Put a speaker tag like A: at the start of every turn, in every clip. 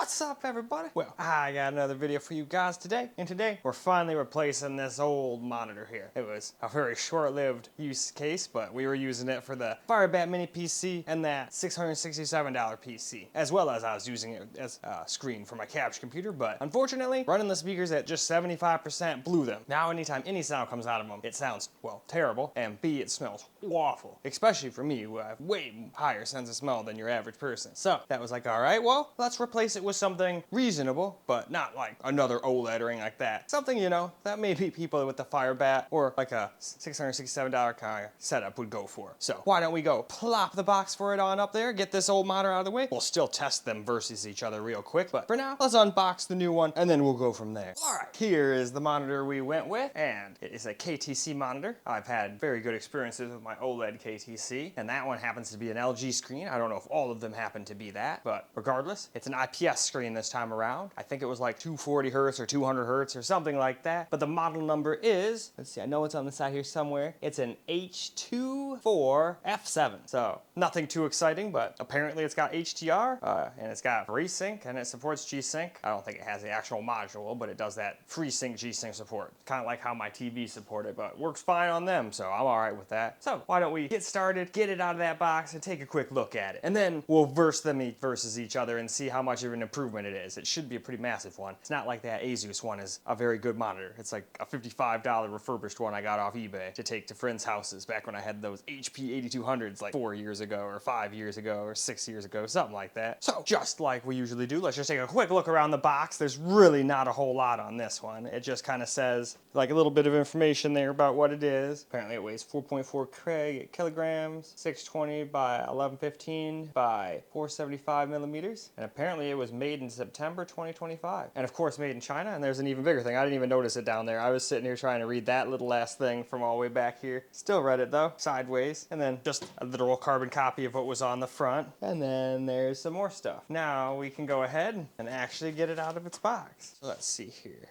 A: What's up, everybody? Well, I got another video for you guys today, and today we're finally replacing this old monitor here. It was a very short-lived use case, but we were using it for the Firebat Mini PC and that $667 PC, as well as I was using it as a screen for my capture computer, but unfortunately, running the speakers at just 75% blew them. Now, anytime any sound comes out of them, it sounds, well, terrible, and B, it smells awful, especially for me, who have way higher sense of smell than your average person. So, that was like, all right, well, let's replace it with something reasonable, but not like another OLED or anything like that. Something, you know, that maybe people with the Firebat or like a $667 kind of setup would go for. So why don't we go plop the box for it on up there, get this old monitor out of the way. We'll still test them versus each other real quick, but for now, let's unbox the new one and then we'll go from there. All right, here is the monitor we went with, and it is a KTC monitor. I've had very good experiences with my OLED KTC, and that one happens to be an LG screen. I don't know if all of them happen to be that, but regardless, it's an IPS screen this time around. I think it was like 240 hertz or 200 hertz or something like that, but the model number is, let's see, I know it's on the side here somewhere. It's an H24F7. So nothing too exciting, but apparently it's got HDR and it's got FreeSync and it supports G-Sync. I don't think it has the actual module, but it does that FreeSync G-Sync support. Kind of like how my TV support it, but works fine on them, so I'm all right with that. So why don't we get started, get it out of that box, and take a quick look at it, and then we'll verse them versus each other and see how much of an improvement it is. It should be a pretty massive one. It's not like that Asus one is a very good monitor. It's like a $55 refurbished one I got off eBay to take to friends' houses back when I had those HP 8200s like 4 years ago or 5 years ago or 6 years ago, something like that. So just like we usually do, let's just take a quick look around the box. There's really not a whole lot on this one. It just kind of says like a little bit of information there about what it is. Apparently it weighs 4.4 kilograms, 620 by 1115 by 475 millimeters. And apparently it was made in September 2025. And of course made in China, and there's an even bigger thing. I didn't even notice it down there. I was sitting here trying to read that little last thing from all the way back here. Still read it though, sideways. And then just a literal carbon copy of what was on the front. And then there's some more stuff. Now we can go ahead and actually get it out of its box. So let's see here.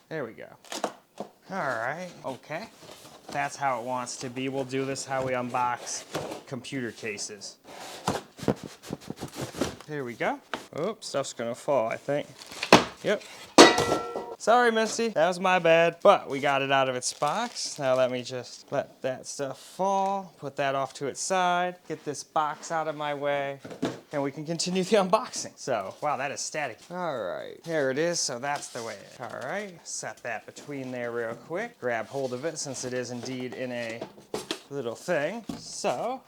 A: There we go. All right, okay. That's how it wants to be. We'll do this how we unbox computer cases. Here we go. Oh, stuff's gonna fall, I think. Yep. Sorry, Misty, that was my bad, but we got it out of its box. Now let me just let that stuff fall, put that off to its side, get this box out of my way, and we can continue the unboxing. So, wow, that is static. All right, here it is, so that's the way. All right, set that between there real quick. Grab hold of it since it is indeed in a little thing. So,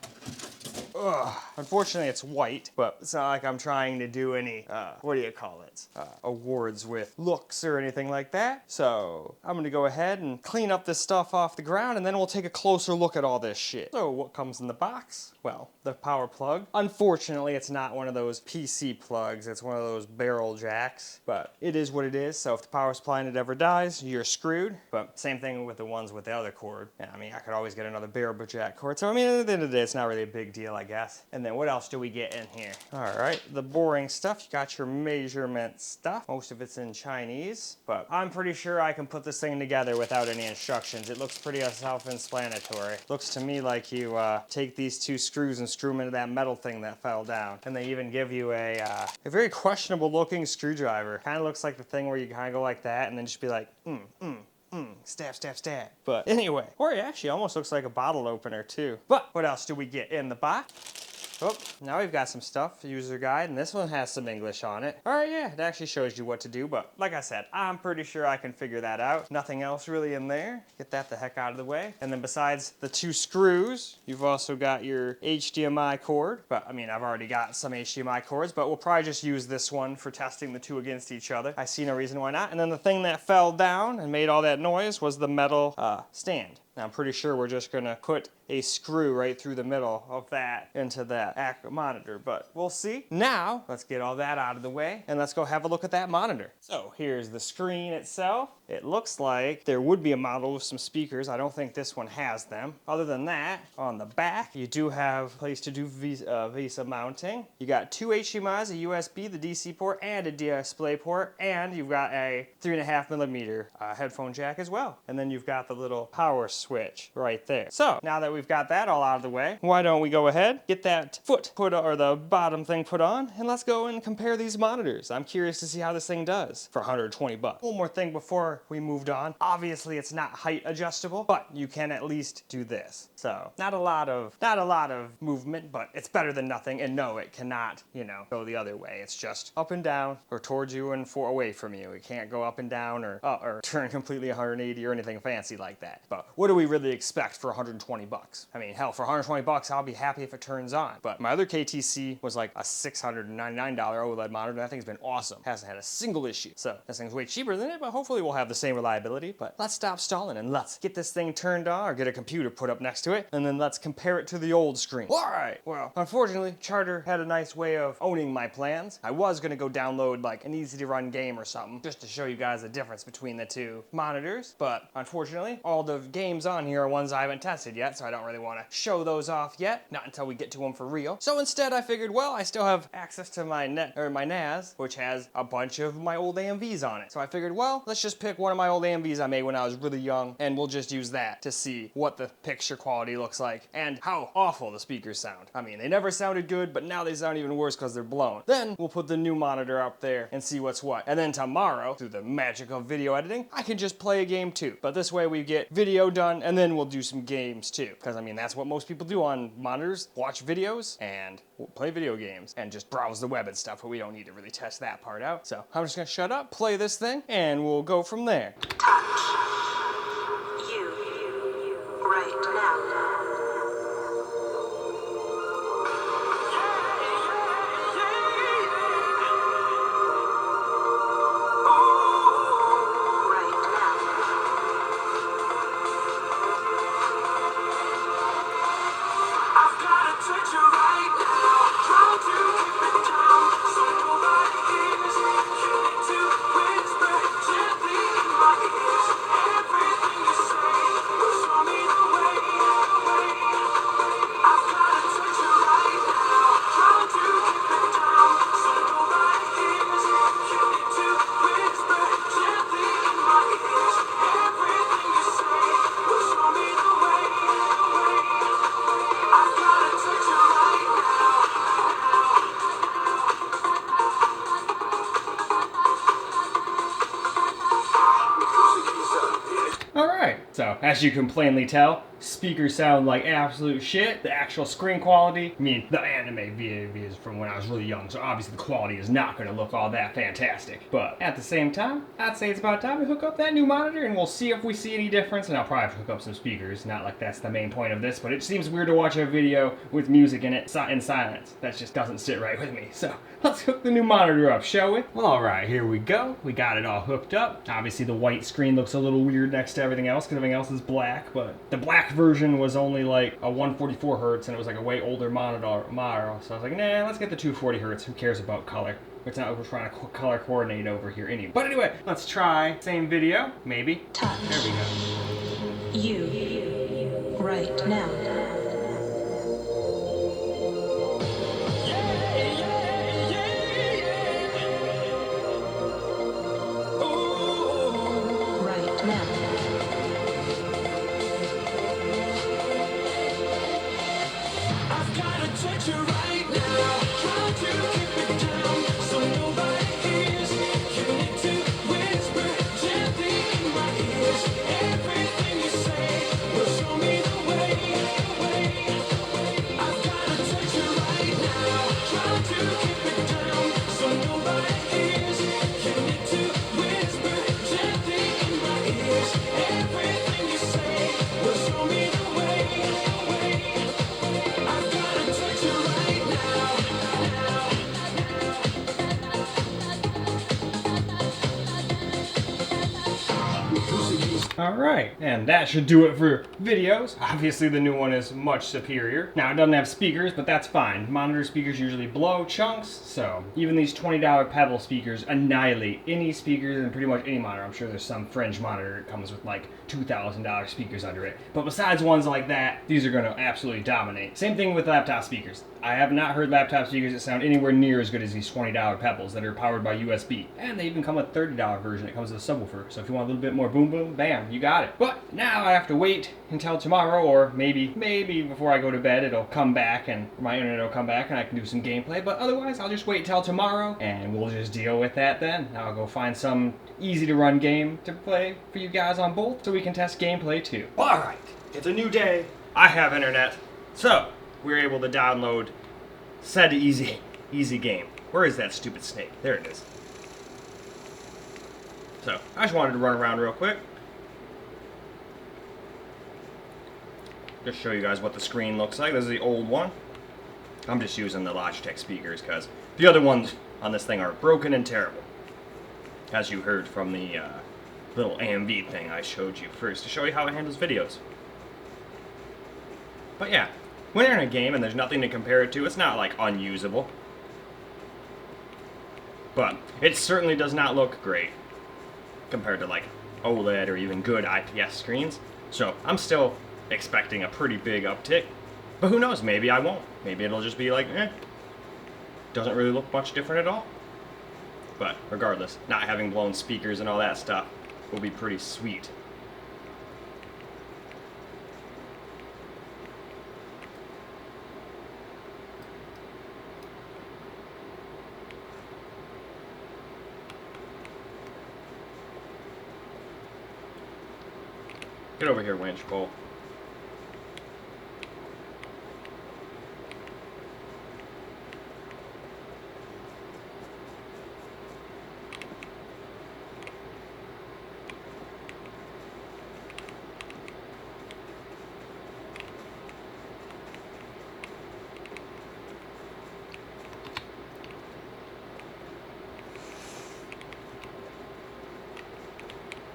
A: unfortunately it's white, but it's not like I'm trying to do any, what do you call it? Awards with looks or anything like that. So I'm gonna go ahead and clean up this stuff off the ground, and then we'll take a closer look at all this shit. So what comes in the box? Well, the power plug. Unfortunately, it's not one of those PC plugs. It's one of those barrel jacks, but it is what it is. So if the power supply in it ever dies, you're screwed. But same thing with the ones with the other cord. Yeah, I mean, I could always get another barrel jack cord. So I mean, at the end of the day, it's not really a big deal, I guess. And then what else do we get in here? All right, the boring stuff. You got your measurement stuff. Most of it's in Chinese, but I'm pretty sure I can put this thing together without any instructions. It looks pretty self-explanatory. Looks to me like you take these two screws and screw them into that metal thing that fell down. And they even give you a very questionable looking screwdriver. Kind of looks like the thing where you kind of go like that and then just be like, stab, stab, stab. But anyway, or it actually almost looks like a bottle opener too. But what else do we get in the box? Oh, now we've got some stuff, user guide, and this one has some English on it. All right, yeah, it actually shows you what to do, but like I said, I'm pretty sure I can figure that out. Nothing else really in there. Get that the heck out of the way. And then besides the two screws, you've also got your HDMI cord. But I mean, I've already got some HDMI cords, but we'll probably just use this one for testing the two against each other. I see no reason why not. And then the thing that fell down and made all that noise was the metal stand. Now I'm pretty sure we're just gonna put a screw right through the middle of that into that monitor, but we'll see. Now, let's get all that out of the way and let's go have a look at that monitor. So here's the screen itself. It looks like there would be a model with some speakers. I don't think this one has them. Other than that, on the back, you do have a place to do VESA mounting. You got two HDMIs, a USB, the DC port, and a display port, and you've got a 3.5mm headphone jack as well. And then you've got the little power switch right there. So now that we've got that all out of the way, why don't we go ahead, get that foot put or the bottom thing put on, and let's go and compare these monitors. I'm curious to see how this thing does for 120 bucks. One more thing before we moved on. Obviously it's not height adjustable, but you can at least do this. So not a lot of movement, but it's better than nothing. And no, it cannot, you know, go the other way. It's just up and down or towards you and away from you. It can't go up and down or turn completely 180 or anything fancy like that. But what do we really expect for 120 bucks? I mean, hell, for 120 bucks, I'll be happy if it turns on. But my other KTC was like a $699 OLED monitor. That thing's been awesome. Hasn't had a single issue. So this thing's way cheaper than it, but hopefully we'll have the same reliability. But let's stop stalling and let's get this thing turned on or get a computer put up next to it, and then let's compare it to the old screen. All right. Well, unfortunately, Charter had a nice way of owning my plans. I was gonna go download like an easy to run game or something just to show you guys the difference between the two monitors, but unfortunately, all the games on here are ones I haven't tested yet, so I don't really want to show those off yet, not until we get to them for real. So instead, I figured, well, I still have access to my my NAS, which has a bunch of my old AMVs on it. So I figured, well, let's just pick one of my old AMVs I made when I was really young, and we'll just use that to see what the picture quality looks like and how awful the speakers sound. I mean, they never sounded good, but now they sound even worse because they're blown. Then we'll put the new monitor up there and see what's what. And then tomorrow, through the magic of video editing, I can just play a game too. But this way we get video done, and then we'll do some games too. Because I mean, that's what most people do on monitors, watch videos and play video games and just browse the web and stuff, but we don't need to really test that part out. So I'm just gonna shut up, play this thing, and we'll go from there. So, as you can plainly tell, speakers sound like absolute shit. The actual screen quality, I mean, the anime is from when I was really young, so obviously the quality is not going to look all that fantastic. But at the same time, I'd say it's about time to hook up that new monitor, and we'll see if we see any difference, and I'll probably have to hook up some speakers. Not like that's the main point of this, but it seems weird to watch a video with music in it in silence. That just doesn't sit right with me. So, let's hook the new monitor up, shall we? Well, alright, here we go. We got it all hooked up. Obviously the white screen looks a little weird next to everything else, because everything else is black, but the black version was only like a 144 hertz, and it was like a way older monitor. So I was like, nah, let's get the 240 hertz. Who cares about color? It's not like we're trying to color coordinate over here anyway. But anyway, let's try same video, maybe.
B: Touch.
A: There we go.
B: You. Right now.
A: Alright, and that should do it for videos. Obviously the new one is much superior. Now it doesn't have speakers, but that's fine. Monitor speakers usually blow chunks, so even these $20 Pebble speakers annihilate any speakers in pretty much any monitor. I'm sure there's some fringe monitor that comes with like $2,000 speakers under it. But besides ones like that, these are going to absolutely dominate. Same thing with laptop speakers. I have not heard laptop speakers that sound anywhere near as good as these $20 Pebbles that are powered by USB. And they even come with a $30 version that comes with a subwoofer. So if you want a little bit more boom boom, bam, you got it. But now I have to wait until tomorrow, or maybe before I go to bed, it'll come back and my internet will come back and I can do some gameplay. But otherwise, I'll just wait till tomorrow and we'll just deal with that then. I'll go find some easy to run game to play for you guys on both so we can test gameplay too. Alright, it's a new day. I have internet. So, we're able to download said easy game. Where is that stupid snake? There it is. So, I just wanted to run around real quick. Just show you guys what the screen looks like. This is the old one. I'm just using the Logitech speakers because the other ones on this thing are broken and terrible. As you heard from the little AMV thing I showed you first to show you how it handles videos. But yeah, when you're in a game and there's nothing to compare it to, it's not like unusable. But it certainly does not look great compared to like OLED or even good IPS screens. So I'm still expecting a pretty big uptick. But who knows, maybe I won't. Maybe it'll just be like, doesn't really look much different at all. But regardless, not having blown speakers and all that stuff will be pretty sweet. Get over here, winch, Cole.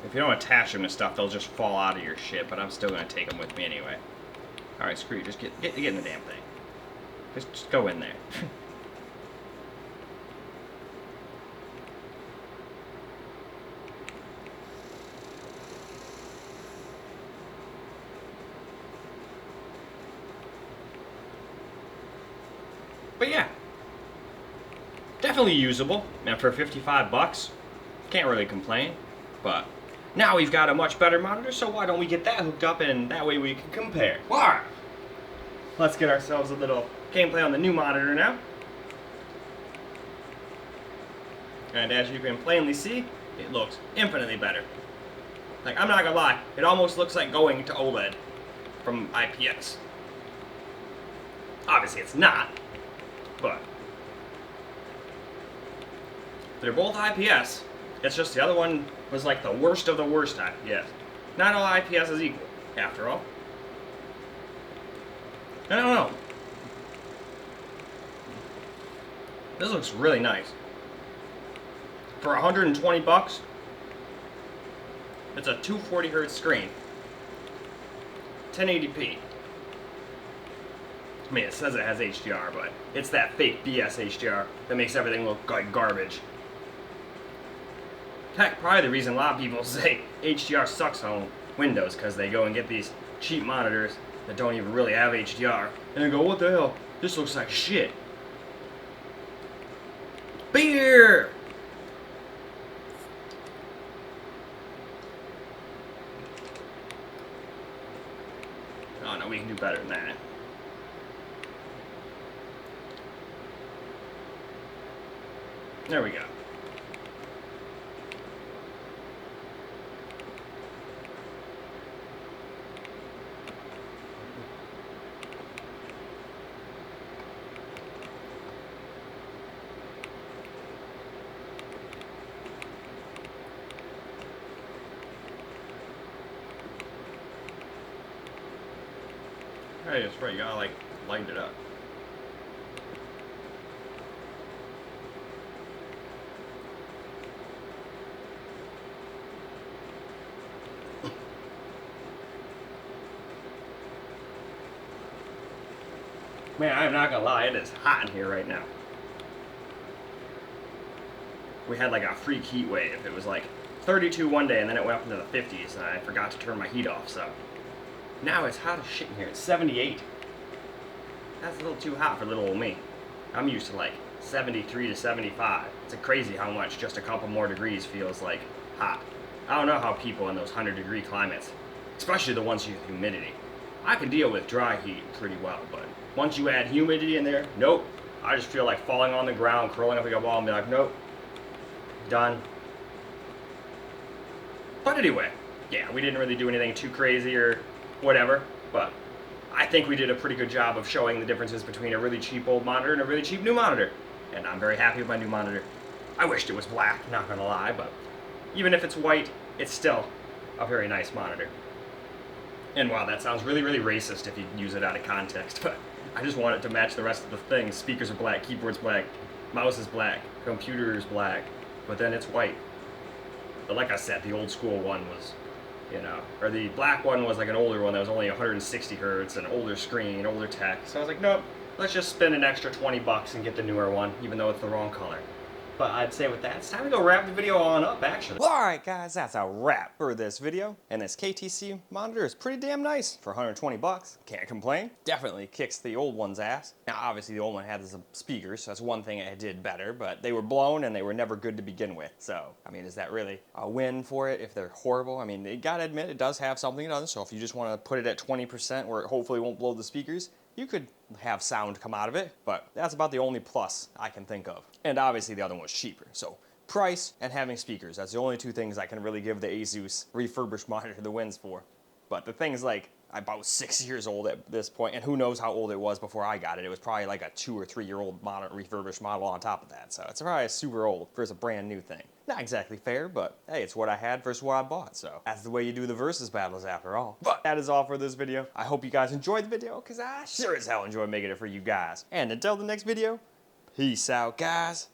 A: If you don't attach them to stuff, they'll just fall out of your shit, but I'm still going to take them with me anyway. Alright, screw you. Just get in the damn thing. Just go in there. But yeah. Definitely usable. And for 55 bucks, can't really complain. But now we've got a much better monitor, so why don't we get that hooked up and that way we can compare. Alright, let's get ourselves a little gameplay on the new monitor now. And as you can plainly see, it looks infinitely better. Like, I'm not gonna lie, it almost looks like going to OLED from IPS. Obviously it's not, but they're both IPS. It's just the other one was like the worst of the worst IPS. Not all IPS is equal, after all. I don't know. This looks really nice. For 120 bucks, it's a 240 Hz screen. 1080p. I mean, it says it has HDR, but it's that fake BS HDR that makes everything look like garbage. Heck, probably the reason a lot of people say HDR sucks on Windows, because they go and get these cheap monitors that don't even really have HDR, and they go, what the hell, this looks like shit. Beer! Oh no, we can do better than that. There we go. Hey, that's right, you gotta like light it up. Man, I'm not gonna lie, it is hot in here right now. We had like a freak heat wave. It was like 32 one day and then it went up into the 50s and I forgot to turn my heat off, so. Now it's hot as shit in here. It's 78. That's a little too hot for little old me. I'm used to like 73 to 75. It's crazy how much just a couple more degrees feels like hot. I don't know how people in those 100-degree climates, especially the ones with humidity. I can deal with dry heat pretty well, but once you add humidity in there, nope. I just feel like falling on the ground, curling up like a ball, and be like, nope, done. But anyway, yeah, we didn't really do anything too crazy or whatever, but I think we did a pretty good job of showing the differences between a really cheap old monitor and a really cheap new monitor. And I'm very happy with my new monitor. I wished it was black, not gonna lie, but even if it's white, it's still a very nice monitor. And wow, that sounds really, really racist if you use it out of context, but I just want it to match the rest of the things. Speakers are black, keyboard's black, mouse is black, computer is black, but then it's white. But like I said, the old school one was, you know, or the black one was like an older one that was only 160 hertz, an older screen, older tech. So I was like, nope, let's just spend an extra 20 bucks and get the newer one, even though it's the wrong color. But I'd say with that, it's time to go wrap the video on up, actually. Alright guys, that's a wrap for this video. And this KTC monitor is pretty damn nice for 120 bucks. Can't complain. Definitely kicks the old one's ass. Now obviously the old one had some speakers, so that's one thing it did better, but they were blown and they were never good to begin with. So, I mean, is that really a win for it if they're horrible? I mean, you gotta admit, it does have something it doesn't, so if you just want to put it at 20% where it hopefully won't blow the speakers, you could have sound come out of it, but that's about the only plus I can think of. And obviously the other one was cheaper. So price and having speakers, that's the only two things I can really give the Asus refurbished monitor the wins for. But the thing is, like, I'm about 6 years old at this point, and who knows how old it was before I got it. It was probably like a 2 or 3 year old refurbished model on top of that. So it's probably super old versus a brand new thing. Not exactly fair, but hey, it's what I had versus what I bought. So that's the way you do the versus battles after all. But that is all for this video. I hope you guys enjoyed the video, because I sure as hell enjoyed making it for you guys. And until the next video, peace out, guys.